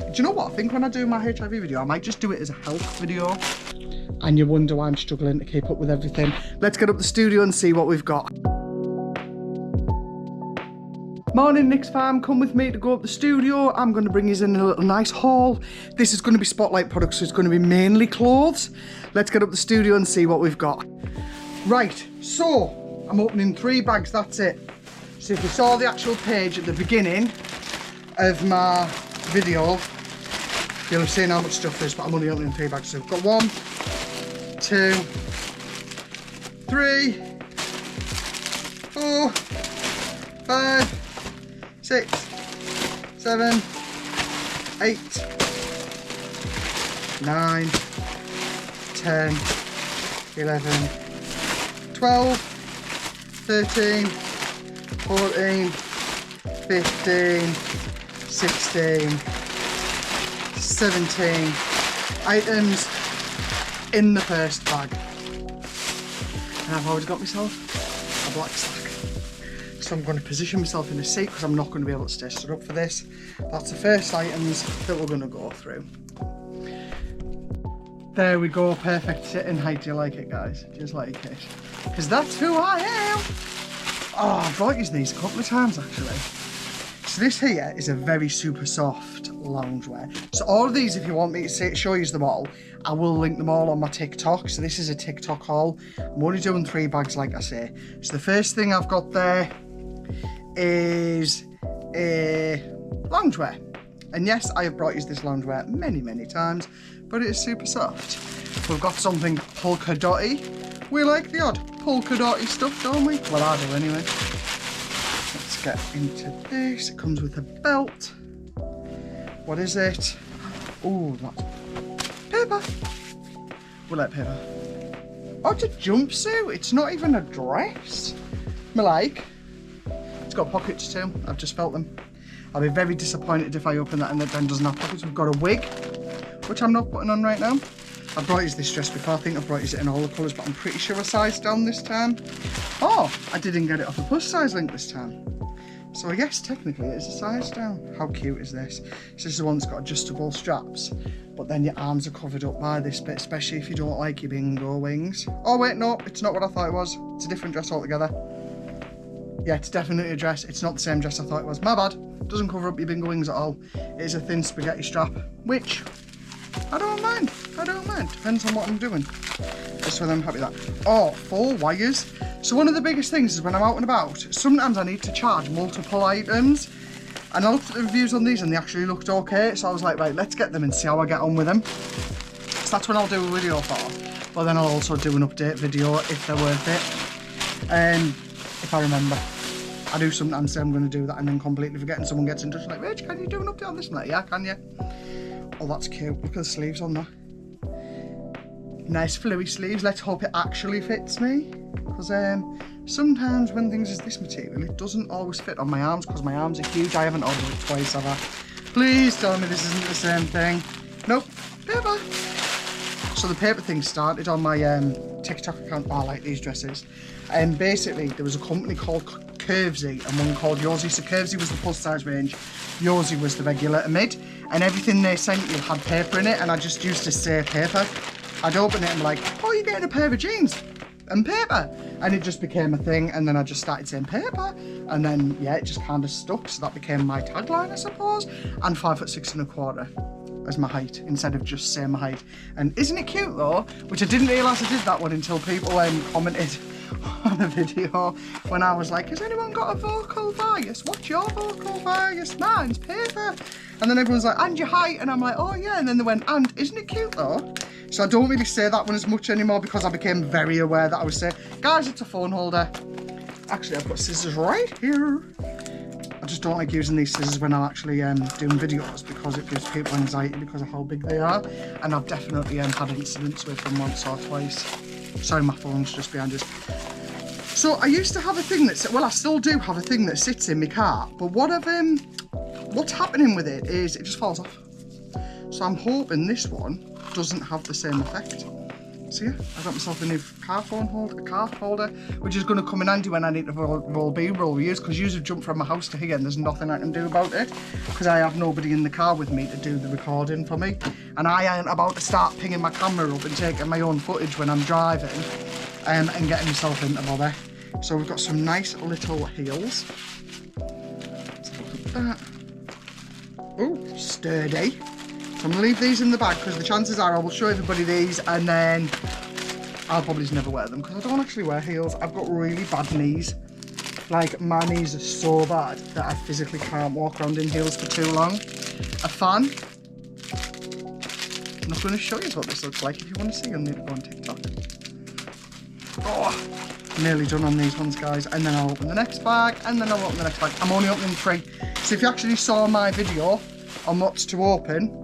Do you know what? I think when I do my HIV video, I might just do it as a health video. And you wonder why I'm struggling to keep up with everything. Let's get up the studio and see what we've got. Morning, Nick's Farm. Come with me to go up the studio. I'm going to bring you in a little nice haul. This is going to be Spotlight products, so it's going to be mainly clothes. Let's get up the studio and see what we've got. Right, so I'm opening 3 bags, that's it. So if you saw the actual page at the beginning of my video, you'll have seen how much stuff there is, but I'm only opening 3 bags. So we've got 1, 2, 3, 4, 5, 6, 7, 8, 9, 10, 11, 12, 13, 14, 15, 16, 17 items in the first bag. And I've always got myself a black sack. So I'm going to position myself in a seat because I'm not going to be able to stay stood up for this. That's the first items that we're going to go through. There we go, perfect sitting height. Do you like it, guys? Just like it. Because that's who I am. Oh, I've brought you these a couple of times actually. So this here is a very super soft loungewear. So all of these, if you want me to show you them all, I will link them all on my TikTok. So this is a TikTok haul. I'm only doing 3 bags like I say. So the first thing I've got there is a loungewear. And yes, I have brought you this loungewear many times, but it is super soft. We've got something polka dotty. We like the odd polka dotty stuff, don't we? Well, I do anyway. Let's get into this. It comes with a belt. What is it? Oh, that's paper. We like paper. Oh, it's a jumpsuit. It's not even a dress. I like. It's got pockets too. I've just felt them. I'll be very disappointed if I open that and it then doesn't have pockets. We've got a wig, which I'm not putting on right now. I brought you this dress before. I think I brought you it in all the colours, but I'm pretty sure I sized down this time. Oh, I didn't get it off a plus size link this time. So I guess technically it is a size down. How cute is this? So this is the one that's got adjustable straps, but then your arms are covered up by this bit, especially if you don't like your bingo wings. Oh wait, no, it's not what I thought it was. It's a different dress altogether. Yeah, it's definitely a dress. It's not the same dress I thought it was. My bad. Doesn't cover up your bingo wings at all. It is a thin spaghetti strap, which I don't mind. I don't mind. Depends on what I'm doing. Just with I'm happy with that. Oh, 4 wires. So one of the biggest things is when I'm out and about, sometimes I need to charge multiple items. And I looked at the reviews on these and they actually looked okay. So I was like, right, let's get them and see how I get on with them. So that's when I'll do a video for. But then I'll also do an update video if they're worth it. If I remember. I do sometimes say I'm going to do that and then completely forget, and someone gets in touch like, Rich, can you do an update on this? I'm like, yeah, can you? Oh, that's cute. Look at the sleeves on that. Nice flowy sleeves. Let's hope it actually fits me. Because sometimes when things is this material, it doesn't always fit on my arms because my arms are huge. I haven't ordered it twice, have I? Please tell me this isn't the same thing. Nope. Paper. So the paper thing started on my TikTok account. Oh, I like these dresses. And basically, there was a company called Curvesy and one called Yosi. So Curvesy was the plus size range, Yosi was the regular to mid, and everything they sent you had paper in it, and I just used to say paper. I'd open it and be like, oh, you're getting a pair of jeans and paper, and it just became a thing. And then I just started saying paper, and then yeah, it just kind of stuck. So that became my tagline, I suppose. And 5'6" and a quarter as my height instead of just saying my height. And isn't it cute though? Which I didn't realise I did that one until people commented on a video when I was like, has anyone got a vocal bias? What's your vocal bias? Mine's paper. And then everyone's like, and your height? And I'm like, oh yeah. And then they went, and isn't it cute though? So I don't really say that one as much anymore because I became very aware that I was saying, guys, it's a phone holder. Actually, I've got scissors right here. I just don't like using these scissors when I'm actually doing videos because it gives people anxiety because of how big they are. And I've definitely had incidents with them once or twice. Sorry, my phone's just behind us. So I used to have a thing that, well, I still do have a thing that sits in my car, but what's happening with it is it just falls off. So I'm hoping this one doesn't have the same effect. So yeah, I got myself a new car holder, which is going to come in handy when I need to roll B-roll reviews, because you have jumped from my house to here and there's nothing I can do about it, because I have nobody in the car with me to do the recording for me. And I ain't about to start pinging my camera up and taking my own footage when I'm driving and getting myself into bother. So we've got some nice little heels. Let's have a look at that. Oh, sturdy. So I'm going to leave these in the bag, because the chances are I will show everybody these and then I'll probably just never wear them, because I don't actually wear heels. I've got really bad knees. Like, my knees are so bad that I physically can't walk around in heels for too long. A fan. I'm not going to show you what this looks like. If you want to see, you'll need to go on TikTok. Oh, nearly done on these ones, guys. And then I'll open the next bag, and then I'll open the next bag. I'm only opening 3. So if you actually saw my video on what's to open,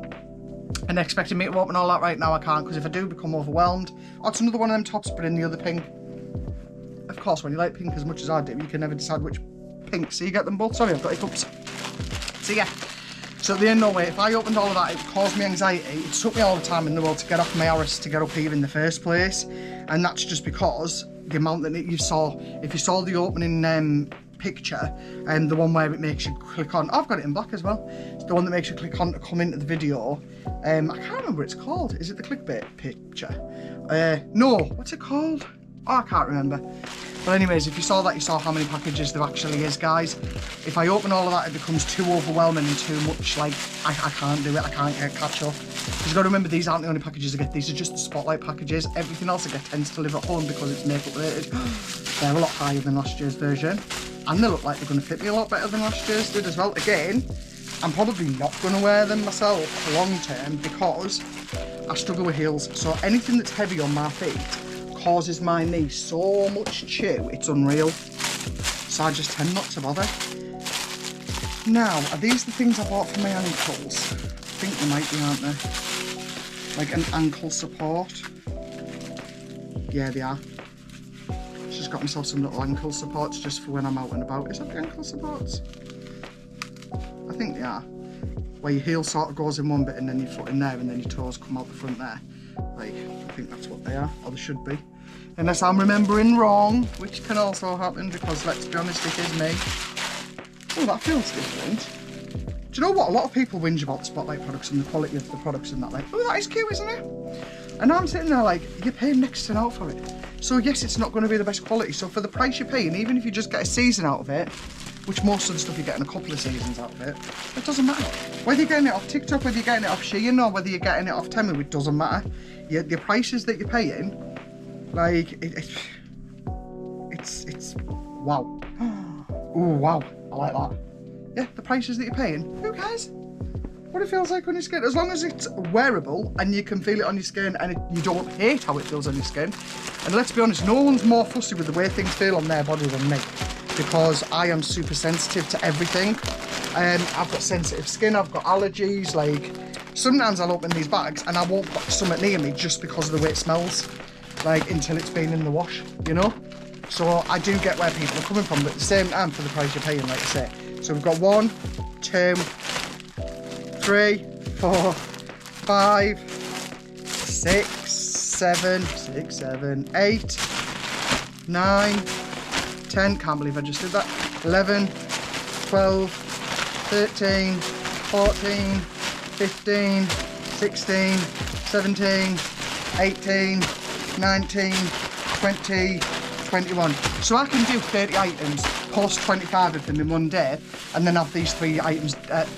and expecting me to open all that right now, I can't, because if I do become overwhelmed. Oh, it's another one of them tops, but in the other pink. Of course, when you like pink as much as I do, you can never decide which pink. So you get them both. Sorry, I've got hiccups. So yeah. So at the end, no way, if I opened all of that, it would cause me anxiety. It took me all the time in the world to get off my arse to get up here in the first place. And that's just because the amount that you saw, if you saw the opening picture, and the one where it makes you click on, oh, I've got it in black as well, it's the one that makes you click on to come into the video. I can't remember what it's called. Is it the clickbait picture? No, what's it called? Oh, I can't remember. But anyways, if you saw that, you saw how many packages there actually is, guys. If I open all of that, it becomes too overwhelming and too much, like, I can't do it. I can't catch up. You've got to remember, these aren't the only packages I get. These are just the spotlight packages. Everything else I get tends to live at home because it's makeup related. They're a lot higher than last year's version. And they look like they're going to fit me a lot better than last year's did as well. Again, I'm probably not going to wear them myself long term because I struggle with heels. So anything that's heavy on my feet causes my knee so much chew, it's unreal. So I just tend not to bother. Now, are these the things I bought for my ankles? I think they might be, aren't they? Like an ankle support. Yeah, they are. Just got myself some little ankle supports just for when I'm out and about. Is that the ankle supports? I think they are. Where your heel sort of goes in one bit and then your foot in there and then your toes come out the front there. Like, I think that's what they are, or they should be. Unless I'm remembering wrong, which can also happen because, let's be honest, it is me. Oh, that feels different. Do you know what? A lot of people whinge about the Spotlight products and the quality of the products and that, like, oh, that is cute, isn't it? And I'm sitting there like, you're paying next to nothing for it. So yes, it's not going to be the best quality. So for the price you're paying, even if you just get a season out of it, which most of the stuff you're getting a couple of seasons out of it, it doesn't matter. Whether you're getting it off TikTok, whether you're getting it off Shein, or whether you're getting it off Temu, it doesn't matter. The prices that you're paying, like, it's wow. Oh, wow, I like that. Yeah, the prices that you're paying, who cares? What it feels like on your skin, as long as it's wearable and you can feel it on your skin and you don't hate how it feels on your skin. And let's be honest, no one's more fussy with the way things feel on their body than me, because I am super sensitive to everything. I've got sensitive skin, I've got allergies. Like, sometimes I'll open these bags and I won't put something near me just because of the way it smells, like, until it's been in the wash, you know? So I do get where people are coming from, but at the same time, for the price you're paying, like I say. So we've got 1, 2, 3, 4, 5, 6, 7, 8, 9, 10, can't believe I just did that, 11, 12, 13, 14, 15, 16, 17, 18, 19, 20, 21. So I can do 30 items, post 25 of them in one day, and then have these 3 items,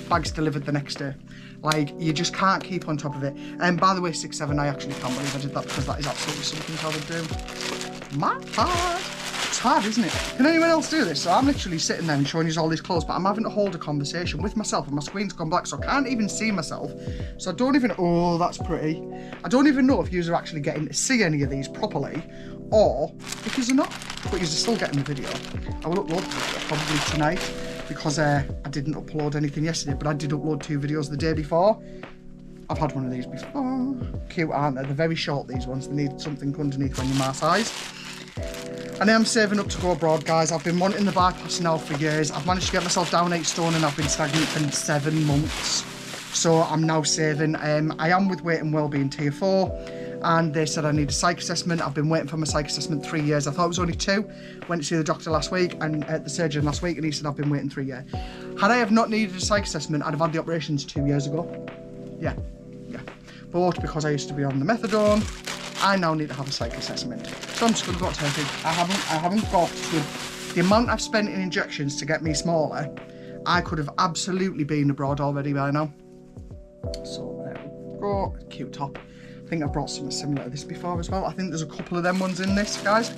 bags delivered the next day. Like, you just can't keep on top of it. And by the way, 6, 7, I actually can't believe I did that, because that is absolutely something I would do. My hard. It's hard, isn't it? Can anyone else do this? So I'm literally sitting there and showing you all these clothes, but I'm having to hold a conversation with myself and my screen's gone black, so I can't even see myself. So I don't even, oh, that's pretty. I don't even know if you are actually getting to see any of these properly, or if you're not, but you're still getting the video. I will upload the video probably tonight, because I didn't upload anything yesterday, but I did upload 2 videos the day before. I've had one of these before. Cute, aren't they? They're very short, these ones. They need something underneath when you're my size. And I am saving up to go abroad, guys. I've been wanting the bypass now for years. I've managed to get myself down 8 stone and I've been stagnant for 7 months. So I'm now saving. I am with Weight and Wellbeing Tier 4. and they said I need a psych assessment. I've been waiting for my psych assessment 3 years. I thought it was only 2. Went to see the doctor last week and the surgeon last week, and he said I've been waiting 3 years. Had I have not needed a psych assessment, I'd have had the operations 2 years ago. Yeah. But because I used to be on the methadone, I now need to have a psych assessment. So I'm just going to go to Turkey. I haven't got to the amount I've spent in injections to get me smaller. I could have absolutely been abroad already by now. So there we go. Cute top. I think I brought something similar to this before as well. I think there's a couple of them ones in this, guys.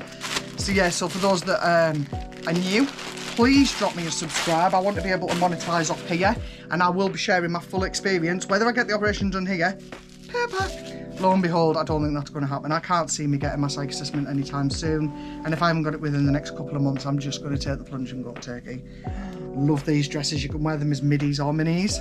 So yeah, so for those that are new, please drop me a subscribe. I want to be able to monetize off here, and I will be sharing my full experience. Whether I get the operation done here, lo and behold, I don't think that's going to happen. I can't see me getting my psych assessment anytime soon, and if I haven't got it within the next couple of months, I'm just going to take the plunge and go to Turkey. Love these dresses. You can wear them as middies or minis,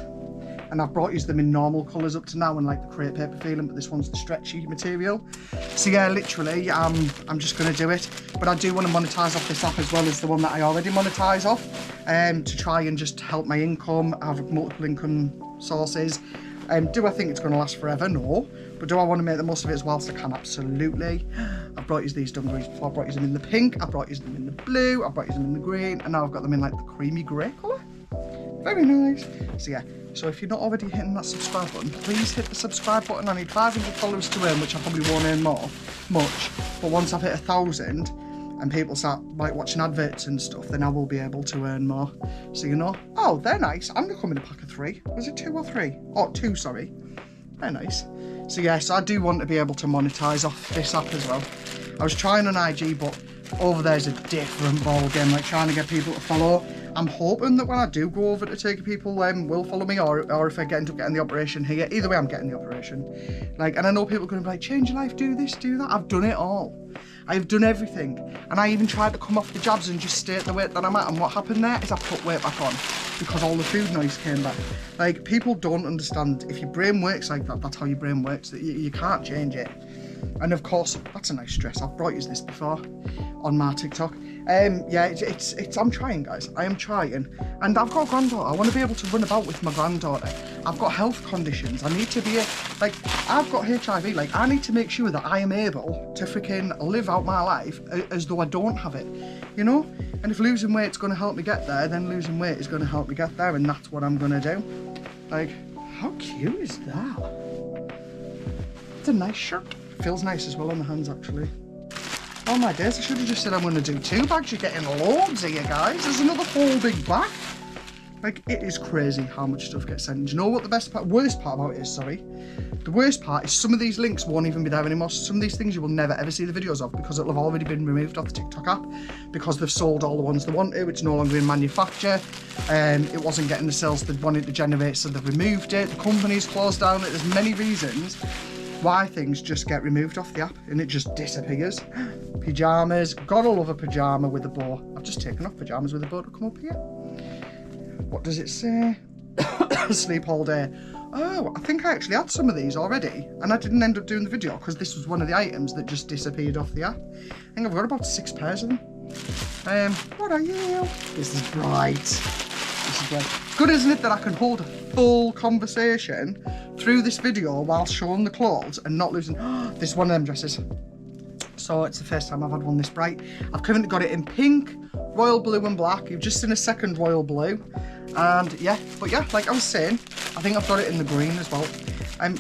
and I've brought them in normal colours up to now and like the crepe paper feeling, but this one's the stretchy material. So yeah, literally, I'm just going to do it. But I do want to monetize off this app as well as the one that I already monetize off, to try and just help my income, have multiple income sources. Do I think it's going to last forever? No. But do I want to make the most of it as whilst I can? Absolutely. I've brought you these dungarees before. I brought you them in the pink, I brought you them in the blue, I brought you them in the green, and now I've got them in like the creamy grey colour. Very nice. So yeah, so if you're not already hitting that subscribe button, please hit the subscribe button. I need 500 followers to earn, which I probably won't earn much. But once I've hit 1,000 and people start like watching adverts and stuff, then I will be able to earn more. So you know, oh, they're nice. I'm gonna come in a pack of 3. Was it 2 or 3? Oh, 2, sorry. They're nice. So yes, I do want to be able to monetize off this app as well. I was trying on IG, but over there's a different ball game, like trying to get people to follow. I'm hoping that when I do go over to Turkey, people will follow me, or if I end up getting the operation here. Either way, I'm getting the operation. Like, and I know people are going to be like, change your life, do this, do that. I've done it all. I've done everything. And I even tried to come off the jabs and just stay at the weight that I'm at. And what happened there is I put weight back on because all the food noise came back. Like, people don't understand. If your brain works like that, that's how your brain works. You can't change it. And of course, that's a nice dress. I've brought you this before on my TikTok. Yeah, I'm trying, guys. I am trying. And I've got a granddaughter. I want to be able to run about with my granddaughter. I've got health conditions. I need to be, like, I've got HIV. Like, I need to make sure that I am able to freaking live out my life as though I don't have it, you know? And if losing weight's going to help me get there, then losing weight is going to help me get there, and that's what I'm going to do. Like, how cute is that? It's a nice shirt. Feels nice as well on the hands, actually. Oh my days, I should have just said I'm going to do 2 bags. You're getting loads here, guys. There's another whole big bag. Like, it is crazy how much stuff gets sent. Do you know what the worst part about it is, sorry? The worst part is some of these links won't even be there anymore. Some of these things you will never ever see the videos of because it'll have already been removed off the TikTok app because they've sold all the ones they want to. It's no longer in manufacture. It wasn't getting the sales they wanted to generate, so they've removed it. The company's closed down. There's many reasons why things just get removed off the app and it just disappears. Pyjamas. Gotta love a pyjama with a bow. I've just taken off pyjamas with a bow to come up here. What does it say? Sleep all day. Oh, I think I actually had some of these already and I didn't end up doing the video because this was one of the items that just disappeared off the app. I think I've got about 6 pairs of them. What are you? This is bright. This is bright. Good, isn't it, that I can hold a full conversation through this video while showing the clothes and not losing. This is one of them dresses. So it's the first time I've had one this bright. I've currently got it in pink, royal blue and black. You've just seen a second royal blue. And yeah, but yeah, like I was saying, I think I've got it in the green as well.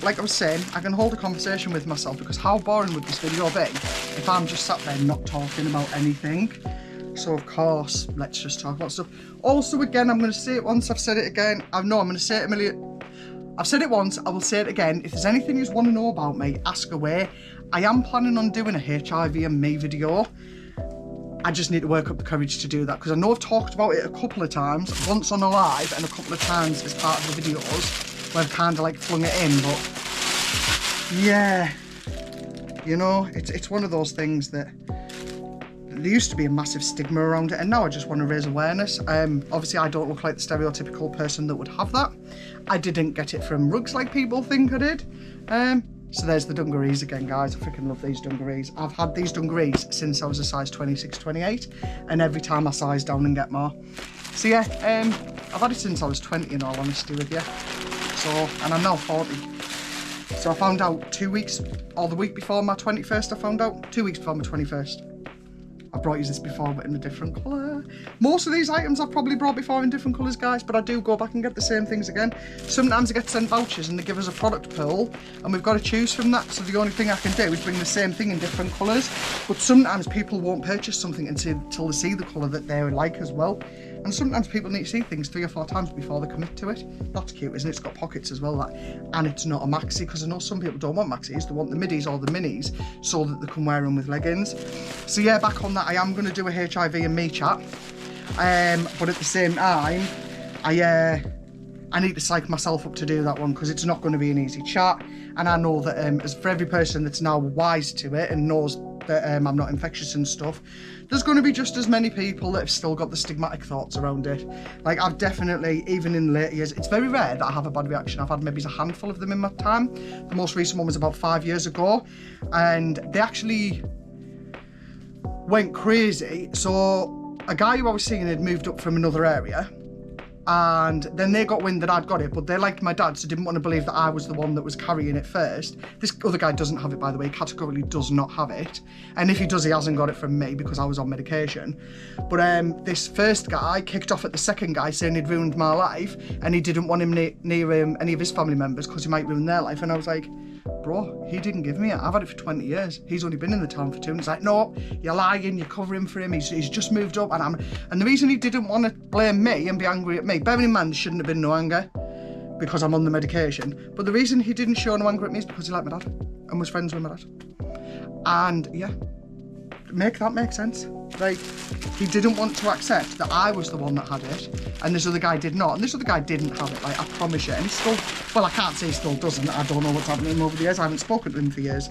Like I was saying, I can hold a conversation with myself because how boring would this video be if I'm just sat there not talking about anything? So of course, let's just talk about stuff. Also, again, I'm going to say it once, I've said it again. I'm going to say it a million. I've said it once, I will say it again. If there's anything you want to know about me, ask away. I am planning on doing a HIV and me video. I just need to work up the courage to do that because I know I've talked about it a couple of times, once on a live and a couple of times as part of the videos where I've kind of like flung it in, but yeah, you know, it's one of those things that there used to be a massive stigma around it and now I just want to raise awareness. Obviously I don't look like the stereotypical person that would have that. I didn't get it from rugs like people think I did. So there's the dungarees again, guys. I freaking love these dungarees. I've had these dungarees since I was a size 26, 28, and every time I size down and get more. So yeah, I've had it since I was 20 in all honesty with you. So, and I'm now 40. So I found out 2 weeks, or the week before my 21st I found out. 2 weeks before my 21st. I brought you this before, but in a different colour. Most of these items I've probably brought before in different colours, guys, but I do go back and get the same things again. Sometimes I get sent vouchers and they give us a product pool, and we've got to choose from that, so the only thing I can do is bring the same thing in different colours. But sometimes people won't purchase something until they see the colour that they like as well. And sometimes people need to see things 3 or 4 times before they commit to it. That's cute, isn't it? It's got pockets as well, that. And it's not a maxi, because I know some people don't want maxis, they want the middies or the minis so that they can wear them with leggings. So yeah, back on that, I am going to do a HIV and me chat. But at the same time, I need to psych myself up to do that one, because it's not going to be an easy chat. And I know that as for every person that's now wise to it and knows that I'm not infectious and stuff, there's going to be just as many people that have still got the stigmatic thoughts around it. Like, I've definitely, even in later years, it's very rare that I have a bad reaction. I've had maybe a handful of them in my time. The most recent one was about 5 years ago, and they actually went crazy. So a guy who I was seeing had moved up from another area, and then they got wind that I'd got it, but they liked my dad, so didn't want to believe that I was the one that was carrying it first. This other guy doesn't have it, by the way. He categorically does not have it, and if he does, he hasn't got it from me because I was on medication. But this first guy kicked off at the second guy, saying he'd ruined my life, and he didn't want him near any of his family members because he might ruin their life. And I was like, bro, he didn't give me it. I've had it for 20 years. He's only been in the town for 2. And he's like, no, you're lying, you're covering for him. He's just moved up. And the reason he didn't want to blame me and be angry at me, bearing in mind, there shouldn't have been no anger because I'm on the medication. But the reason he didn't show no anger at me is because he liked my dad and was friends with my dad. And yeah, make that make sense. Like, he didn't want to accept that I was the one that had it, and this other guy did not. And this other guy didn't have it, like, I promise you. And he still, well, I can't say he still doesn't. I don't know what's happening to him over the years. I haven't spoken to him for years.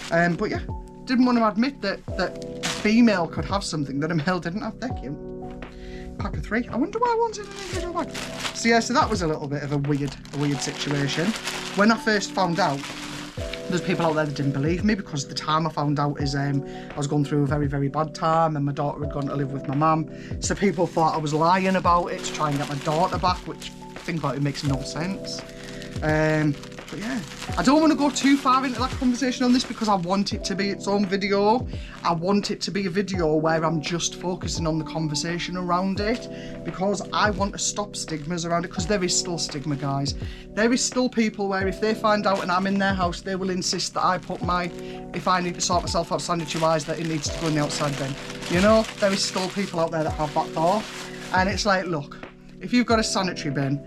But yeah, didn't want to admit that a female could have something that a male didn't have. They're cute. Pack of 3. I wonder why one's in an individual bag. So yeah, so that was a little bit of a weird situation. When I first found out, there's people out there that didn't believe me, because the time I found out is I was going through a very, very bad time, and my daughter had gone to live with my mum. So people thought I was lying about it to try and get my daughter back, which, think about it, makes no sense. But yeah, I don't want to go too far into that conversation on this, because I want it to be its own video. I want it to be a video where I'm just focusing on the conversation around it, because I want to stop stigmas around it, because there is still stigma, guys. There is still people where if they find out and I'm in their house, they will insist that I put if I need to sort myself out sanitary-wise, that it needs to go in the outside bin. You know, there is still people out there that have that thought. And it's like, look, if you've got a sanitary bin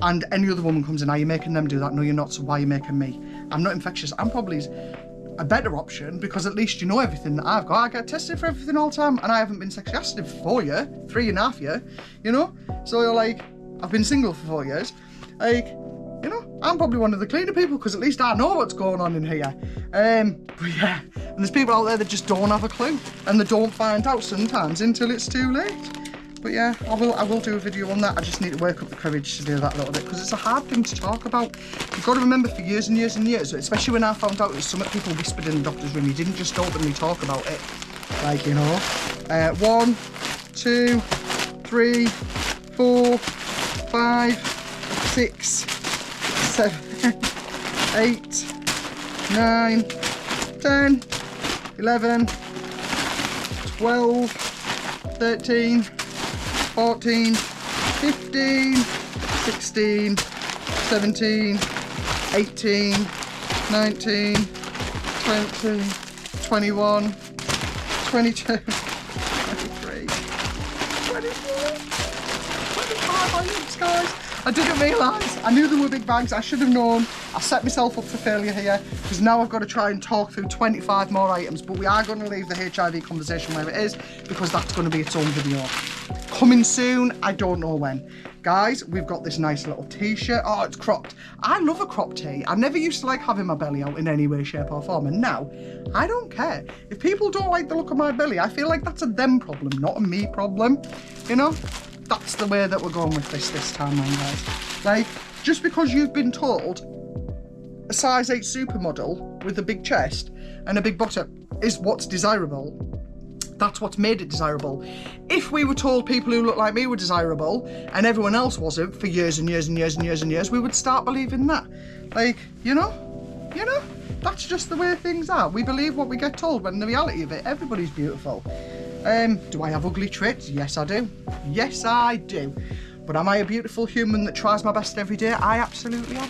and any other woman comes in, are you making them do that? No, you're not, so why are you making me? I'm not infectious. I'm probably a better option, because at least you know everything that I've got. I get tested for everything all the time, and I haven't been sexually active for 4 years, 3.5 years, you know? So you're like, I've been single for 4 years. Like, you know, I'm probably one of the cleaner people, because at least I know what's going on in here. But yeah, and there's people out there that just don't have a clue, and they don't find out sometimes until it's too late. But yeah, I will do a video on that. I just need to work up the courage to do that a little bit, because it's a hard thing to talk about. You've got to remember, for years and years and years, especially when I found out, it was something people whispered in the doctor's room. You didn't just openly talk about it. Like, you know, 1, 2, 3, 4, 5, 6, 7, 8, 9, 10, 11, 12, 13, 14, 15, 16, 17, 18, 19, 20, 21, 22, 23, 24, 25 items, guys. I didn't realise. I knew there were big bags. I should have known. I set myself up for failure here, because now I've got to try and talk through 25 more items. But we are going to leave the HIV conversation where it is, because that's going to be its own video. Coming soon, I don't know when. Guys, we've got this nice little t-shirt. Oh, it's cropped. I love a cropped tee. I never used to like having my belly out in any way, shape or form, and now I don't care. If people don't like the look of my belly, I feel like that's a them problem, not a me problem. You know, that's the way that we're going with this time around, guys. Like, just because you've been told a size 8 supermodel with a big chest and a big bottom is what's desirable, that's what's made it desirable. If we were told people who look like me were desirable and everyone else wasn't for years and years and years and years and years, we would start believing that. Like, you know, You know, that's just the way things are. We believe what we get told, when in the reality of it, everybody's beautiful. Do I have ugly traits? Yes, I do. Yes, I do. But am I a beautiful human that tries my best every day? I absolutely am.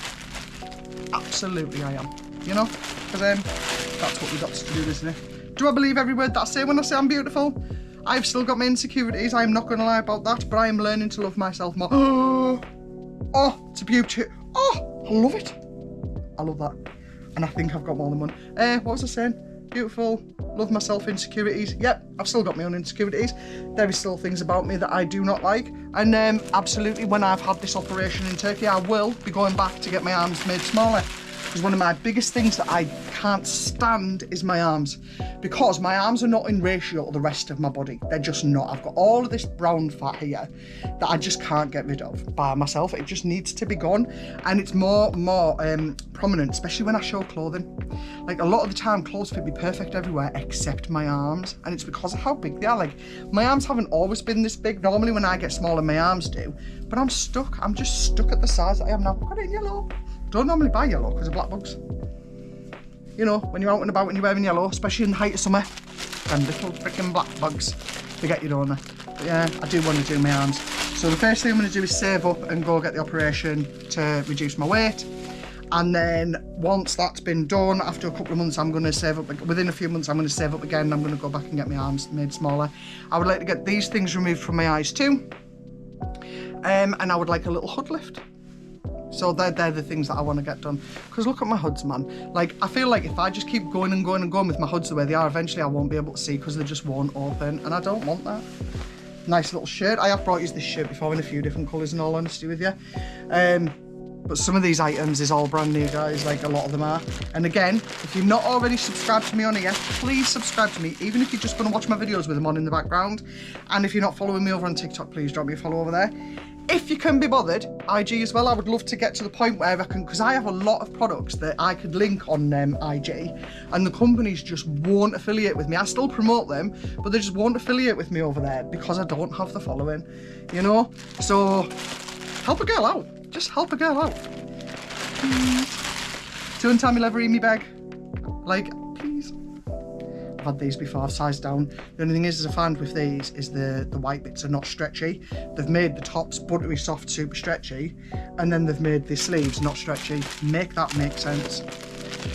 Absolutely I am. You know? Because that's what we got to do, isn't it? Do I believe every word that I say when I say I'm beautiful? I've still got my insecurities, I'm not going to lie about that, but I am learning to love myself more. Oh, it's a beauty. Oh, I love it. I love that. And I think I've got more than one. What was I saying? Beautiful, love myself, insecurities. Yep, I've still got my own insecurities. There is still things about me that I do not like. And absolutely, when I've had this operation in Turkey, I will be going back to get my arms made smaller. Because one of my biggest things that I can't stand is my arms. Because my arms are not in ratio to the rest of my body. They're just not. I've got all of this brown fat here that I just can't get rid of by myself. It just needs to be gone. And it's more prominent, especially when I show clothing. Like, a lot of the time, clothes fit me perfect everywhere except my arms. And it's because of how big they are. Like, my arms haven't always been this big. Normally when I get smaller, my arms do. But I'm stuck. I'm just stuck at the size that I am now. I've got it in yellow. Don't normally buy yellow because of black bugs. You know, when you're out and about and you're wearing yellow, especially in the height of summer, them little freaking black bugs, they get you, don't they? But yeah, I do want to do my arms. So the first thing I'm going to do is save up and go get the operation to reduce my weight. And then once that's been done, after a couple of months, I'm going to save up, within a few months, I'm going to save up again. I'm going to go back and get my arms made smaller. I would like to get these things removed from my eyes too. And I would like a little hood lift. So they're the things that I want to get done. Because look at my hoods, man. Like, I feel like if I just keep going and going and going with my hoods the way they are, eventually I won't be able to see because they just won't open. And I don't want that. Nice little shirt. I have brought you this shirt before in a few different colours, in all honesty with you. But some of these items is all brand new, guys. Like, a lot of them are. And again, if you're not already subscribed to me on here, please subscribe to me. Even if you're just going to watch my videos with them on in the background. And if you're not following me over on TikTok, please drop me a follow over there. If you can be bothered, IG as well, I would love to get to the point where I can, because I have a lot of products that I could link on IG, and the companies just won't affiliate with me. I still promote them, but they just won't affiliate with me over there because I don't have the following, you know? So, help a girl out. Just help a girl out. Please. 2 and Tammy leather in me bag. Like, please. I've had these before, I've sized down. The only thing is I find with these is the white bits are not stretchy. They've made the tops buttery soft, super stretchy, and then they've made the sleeves not stretchy. Make that make sense.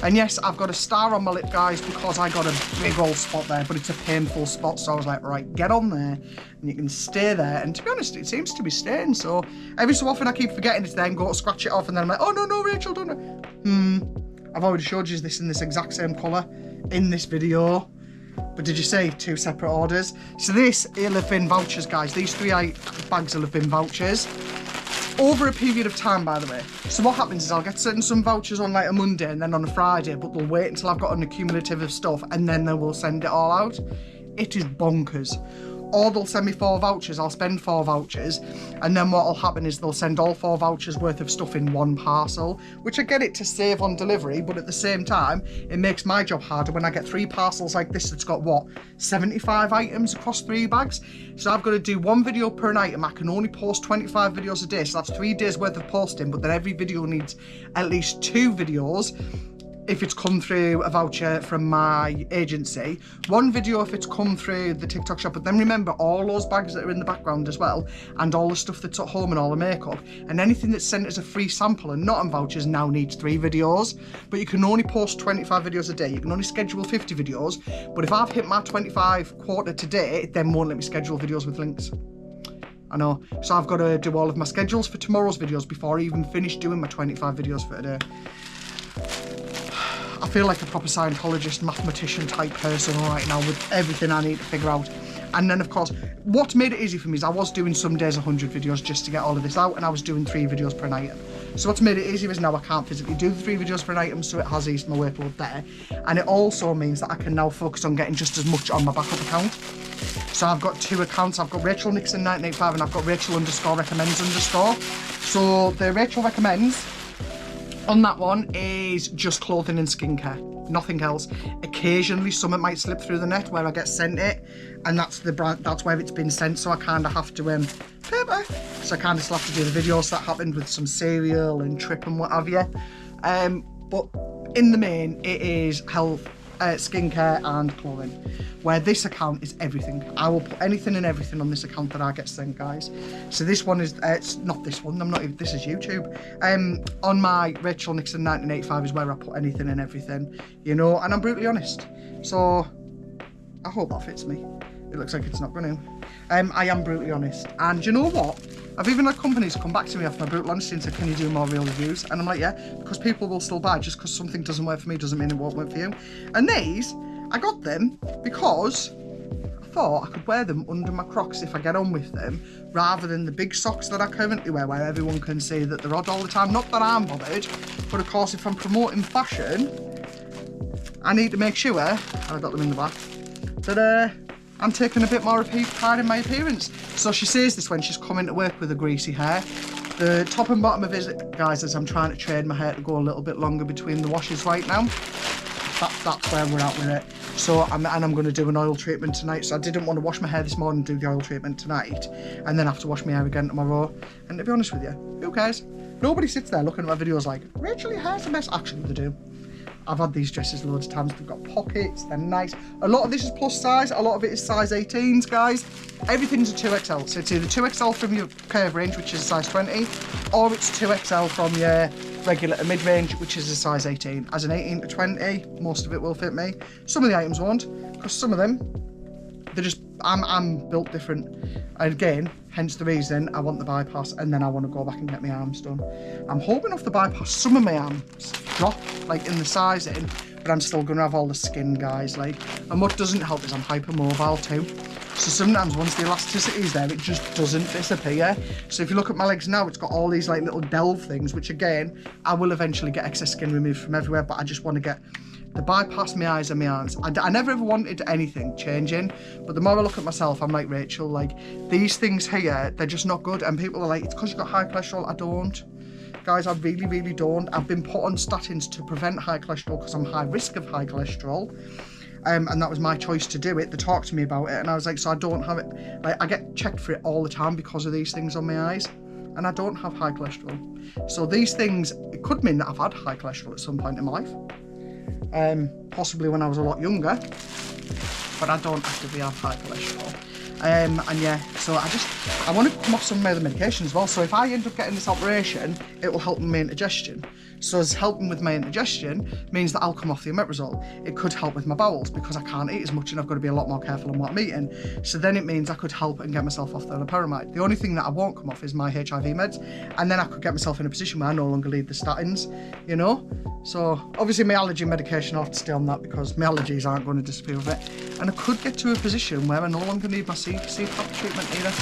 And yes, I've got a star on my lip, guys, because I got a big old spot there, but it's a painful spot, so I was like, right, get on there, and you can stay there. And to be honest, it seems to be staying, so every so often I keep forgetting it's there and go to scratch it off, and then I'm like, oh no, Rachel, don't know. I've already showed you this in this exact same colour in this video. But did you say 2 separate orders? So this, it'll have been vouchers, guys. These 3 bags will have been vouchers. Over a period of time, by the way. So what happens is I'll get sent some vouchers on like a Monday and then on a Friday, but they'll wait until I've got an accumulative of stuff and then they will send it all out. It is bonkers. Or they'll send me 4 vouchers, I'll spend 4 vouchers, and then what'll happen is they'll send all 4 vouchers worth of stuff in one parcel, which I get it to save on delivery, but at the same time, it makes my job harder when I get 3 parcels like this that's got, what, 75 items across 3 bags? So I've got to do 1 video per an item. I can only post 25 videos a day, so that's 3 days worth of posting, but then every video needs at least 2 videos if it's come through a voucher from my agency, 1 video if it's come through the TikTok shop, but then remember all those bags that are in the background as well, and all the stuff that's at home and all the makeup, and anything that's sent as a free sample and not on vouchers now needs 3 videos, but you can only post 25 videos a day, you can only schedule 50 videos, but if I've hit my 25 quota today, it then won't let me schedule videos with links. I know, so I've got to do all of my schedules for tomorrow's videos before I even finish doing my 25 videos for today. I feel like a proper Scientologist, mathematician type person right now with everything I need to figure out. And then of course, what made it easy for me is I was doing some days 100 videos just to get all of this out, and I was doing 3 videos per item. So what's made it easier is now I can't physically do the 3 videos per item, so it has eased my workload there. And it also means that I can now focus on getting just as much on my backup account. So I've got 2 accounts, I've got Rachel Nixon 985 and I've got Rachel _recommends_. So the Rachel recommends on that one is just clothing and skincare, nothing else. Occasionally something might slip through the net where I get sent it, and that's the brand, that's where it's been sent, so I kind of have to paper, so I kind of still have to do the videos that happened with some cereal and trip and what have you. But in the main, it is health, skincare and clothing, where this account is everything. I will put anything and everything on this account that I get sent, guys. So this one is, it's not this one, I'm not even, this is YouTube. On my Rachel Nixon 1985 is where I put anything and everything, you know, and I'm brutally honest. So I hope that fits me. It looks like it's not going to. I am brutally honest, and you know what? I've even had companies come back to me after my brutal honesty and say, can you do more real reviews? And I'm like, yeah, because people will still buy. Just because something doesn't work for me doesn't mean it won't work for you. And these, I got them because I thought I could wear them under my Crocs if I get on with them, rather than the big socks that I currently wear, where everyone can see that they're odd all the time. Not that I'm bothered, but of course, if I'm promoting fashion, I need to make sure, and I got them in the back, that I'm taking a bit more pride in my appearance. So she says this when she's coming to work with her greasy hair. The top and bottom of it, guys, is I'm trying to train my hair to go a little bit longer between the washes right now. That's where we're at with it. So, I'm going to do an oil treatment tonight. So I didn't want to wash my hair this morning and do the oil treatment tonight, and then have to wash my hair again tomorrow. And to be honest with you, who cares? Nobody sits there looking at my videos like, Rachel, your hair's a mess. Actually, they do. I've had these dresses loads of times. They've got pockets, they're nice. A lot of this is plus size, a lot of it is size 18s, guys. Everything's a 2XL. So it's either 2XL from your curve range, which is a size 20, or it's 2XL from your regular to mid-range, which is a size 18. As an 18 to 20, most of it will fit me. Some of the items won't, because some of them, they're just, I'm built different. And again, hence the reason I want the bypass, and then I want to go back and get my arms done. I'm hoping off the bypass, some of my arms drop, like in the sizing, but I'm still going to have all the skin, guys, like. And what doesn't help is I'm hypermobile too. So sometimes once the elasticity is there, it just doesn't disappear. So if you look at my legs now, it's got all these like little delve things, which again, I will eventually get excess skin removed from everywhere, but I just want to get the bypass my eyes and my arms. I never ever wanted anything changing, but the more I look at myself, I'm like, Rachel, like, these things here, they're just not good. And people are like, it's because you've got high cholesterol. I don't. Guys, I really, really don't. I've been put on statins to prevent high cholesterol because I'm high risk of high cholesterol. And that was my choice to do it. They talked to me about it, and I was like, so I don't have it. Like, I get checked for it all the time because of these things on my eyes, and I don't have high cholesterol. So these things, it could mean that I've had high cholesterol at some point in my life. Possibly when I was a lot younger, but I don't actively have high cholesterol. And yeah, so I want to come off some of the medication as well. So if I end up getting this operation, it will help with my indigestion. So as helping with my indigestion means that I'll come off the omeprazole. It could help with my bowels because I can't eat as much and I've got to be a lot more careful on what I'm eating. So then it means I could help and get myself off the loperamide. The only thing that I won't come off is my HIV meds, and then I could get myself in a position where I no longer need the statins, you know? So obviously my allergy medication, I'll have to stay on that because my allergies aren't going to disappear with it. And I could get to a position where I no longer need my CPAP treatment either.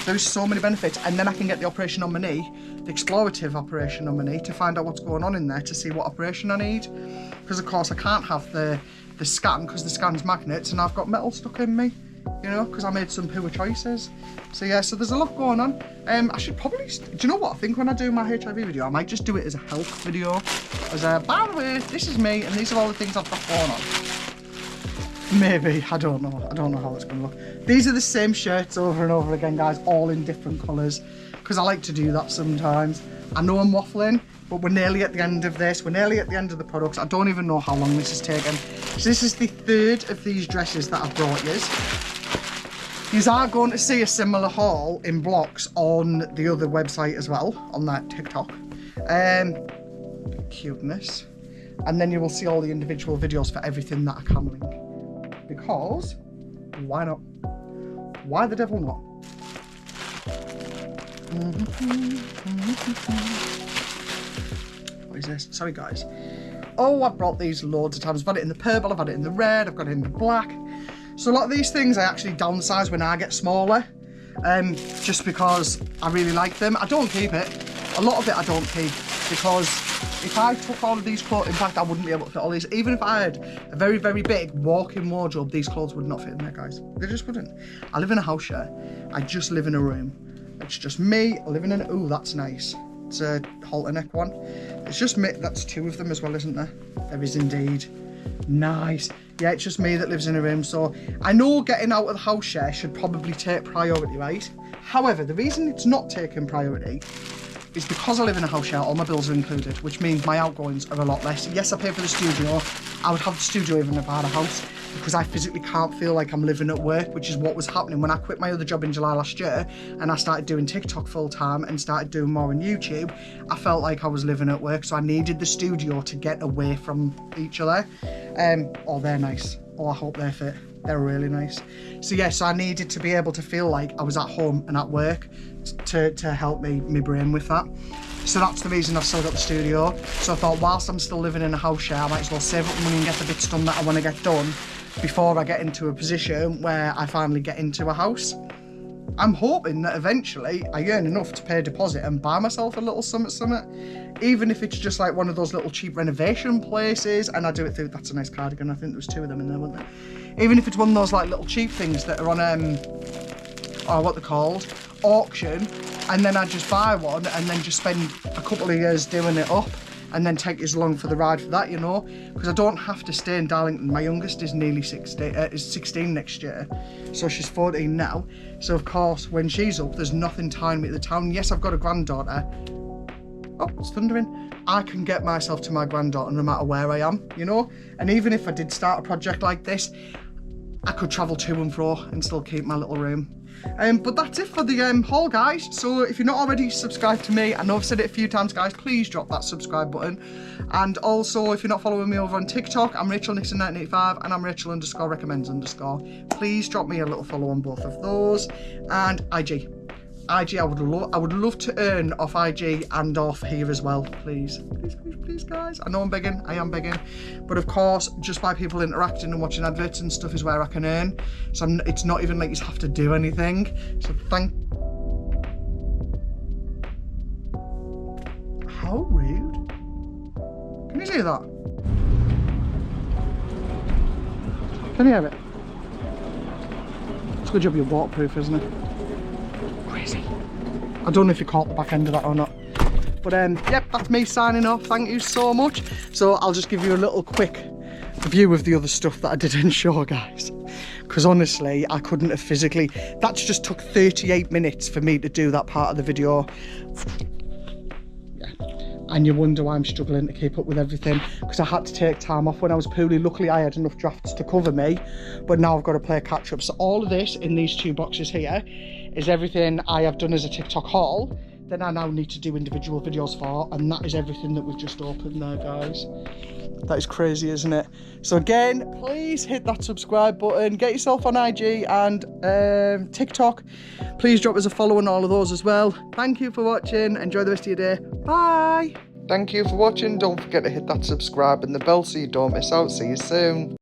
There's so many benefits, and then I can get the operation on my knee, the explorative operation on my knee, to find out what's going on in there, to see what operation I need. Because of course I can't have the scan, because the scan's magnets and I've got metal stuck in me, you know, because I made some poor choices. So yeah, so there's a lot going on. I should probably, do you know what, I think when I do my HIV video, I might just do it as a health video, as a, by the way, this is me and these are all the things I've got going on. Maybe, I don't know how it's going to look. These are the same shirts over and over again, guys, all in different colours, because I like to do that sometimes. I know I'm waffling, but we're nearly at the end of this. We're nearly at the end of the products. I don't even know how long this has taken. So this is the third of these dresses that I've brought you. You are going to see a similar haul in blocks on the other website as well, on that TikTok. Cuteness. And then you will see all the individual videos for everything that I can link. Because, why not? Why the devil not? What is this? Sorry, guys. Oh, I've brought these loads of times. I've had it in the purple, I've had it in the red, I've got it in the black. So a lot of these things I actually downsize when I get smaller, just because I really like them. I don't keep it. A lot of it I don't keep, because if I took all of these clothes, in fact, I wouldn't be able to fit all these. Even if I had a very, very big walk-in wardrobe, these clothes would not fit in there, guys. They just wouldn't. I live in a house share. I just live in a room. It's just me living in a... Ooh, that's nice. It's a halter neck one. It's just me. That's two of them as well, isn't there? There is indeed. Nice. Yeah, it's just me that lives in a room. So I know getting out of the house share should probably take priority, right? However, the reason it's not taking priority is because I live in a house share, all my bills are included, which means my outgoings are a lot less. Yes, I pay for the studio. I would have the studio even if I had a house, because I physically can't feel like I'm living at work, which is what was happening when I quit my other job in July last year and I started doing TikTok full time and started doing more on YouTube. I felt like I was living at work, so I needed the studio to get away from each other. Oh, they're nice. Oh, I hope they fit. They're really nice. So yeah, so I needed to be able to feel like I was at home and at work to help my brain with that. So that's the reason I've still got the studio. So I thought, whilst I'm still living in a house share, I might as well save up money and get the bits done that I want to get done before I get into a position where I finally get into a house. I'm hoping that eventually I earn enough to pay a deposit and buy myself a little something, even if it's just like one of those little cheap renovation places, and I do it through, that's a nice cardigan, I think there was 2 of them in there, weren't there? Even if it's one of those like little cheap things that are on, oh, what they're called, auction, and then I just buy one and then just spend a couple of years doing it up and then take us along for the ride for that, you know, because I don't have to stay in Darlington. My youngest is nearly 16 next year, so she's 14 now. So of course, when she's up, there's nothing tying me to the town. Yes, I've got a granddaughter. Oh, it's thundering. I can get myself to my granddaughter no matter where I am, you know, and even if I did start a project like this, I could travel to and fro and still keep my little room. But that's it for the haul, guys. So if you're not already subscribed to me, I know I've said it a few times, guys, please drop that subscribe button. And also, if you're not following me over on TikTok, I'm Rachel Nixon 1985 and I'm Rachel_recommends_. Please drop me a little follow on both of those. And IG, I would love to earn off IG and off here as well, please. Please, guys. I know I am begging, but of course, just by people interacting and watching adverts and stuff is where I can earn. So it's not even like you have to do anything. So how rude. Can you see that? Can you hear it? It's a good job you're waterproof, isn't it? Crazy. I don't know if you caught the back end of that or not. But yep, that's me signing off. Thank you so much. So I'll just give you a little quick view of the other stuff that I didn't show, guys. Because honestly, I couldn't have physically. That's just took 38 minutes for me to do that part of the video. Yeah. And you wonder why I'm struggling to keep up with everything, because I had to take time off when I was poorly. Luckily, I had enough drafts to cover me, but now I've got to play catch up. So all of this in these 2 boxes here is everything I have done as a TikTok haul. Then I now need to do individual videos for, and that is everything that we've just opened there, guys. That is crazy, isn't it? So again, please hit that subscribe button, get yourself on IG and TikTok. Please drop us a follow on all of those as well. Thank you for watching. Enjoy the rest of your day. Bye. Thank you for watching. Don't forget to hit that subscribe and the bell so you don't miss out. See you soon.